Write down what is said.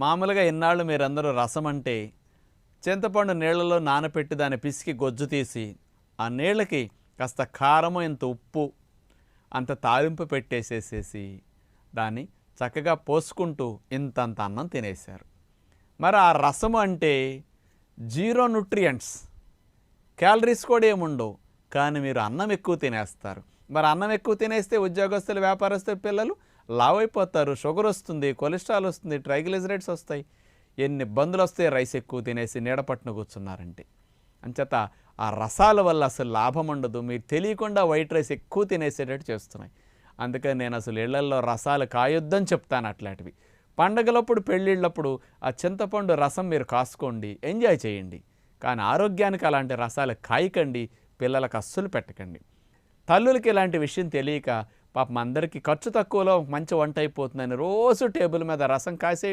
మామూలుగా ఇన్నాళ్ళు మీరందరూ రసం అంటే చింతపండు నీళ్ళలో నానపెట్టి దాన్ని పిసికి గొజ్జు తీసి ఆ నీళ్ళకి కాస్త కారము ఇంత ఉప్పు అంత తాలింపు పెట్టేసేసేసి దాన్ని చక్కగా పోసుకుంటూ ఇంతంత అన్నం తినేశారు. మరి ఆ రసము అంటే జీరో న్యూట్రియంట్స్, క్యాలరీస్ కూడా ఏముండవు, కానీ మీరు అన్నం ఎక్కువ తినేస్తారు. మరి అన్నం ఎక్కువ తినేస్తే ఉద్యోగస్తులు, వ్యాపారస్తులు, పిల్లలు లావ్ అయిపోతారు, షుగర్ వస్తుంది, కొలెస్ట్రాల్ వస్తుంది, ట్రైగ్లిజరైడ్స్ వస్తాయి, ఎన్ని ఇబ్బందులు వస్తాయి రైస్ ఎక్కువ తినేసి నీడపట్టున కూర్చున్నారంటే. అంచేత ఆ రసాల వల్ల అసలు లాభం ఉండదు, మీరు తెలియకుండా వైట్ రైస్ ఎక్కువ తినేసేటట్టు చేస్తున్నాయి. అందుకని నేను అసలు ఇళ్లల్లో రసాలు కాయొద్దని చెప్తాను. అట్లాంటివి పండగలప్పుడు, పెళ్ళిళ్ళప్పుడు ఆ చింతపండు రసం మీరు కాసుకోండి, ఎంజాయ్ చేయండి. కానీ ఆరోగ్యానికి అలాంటి రసాలు కాయకండి, పిల్లలకు అస్సలు పెట్టకండి. తల్లులకి ఇలాంటి విషయం తెలియక పాపం అందరికీ ఖర్చు తక్కువలో మంచి వంట అయిపోతుందని రోజు టేబుల్ మీద రసం కాసే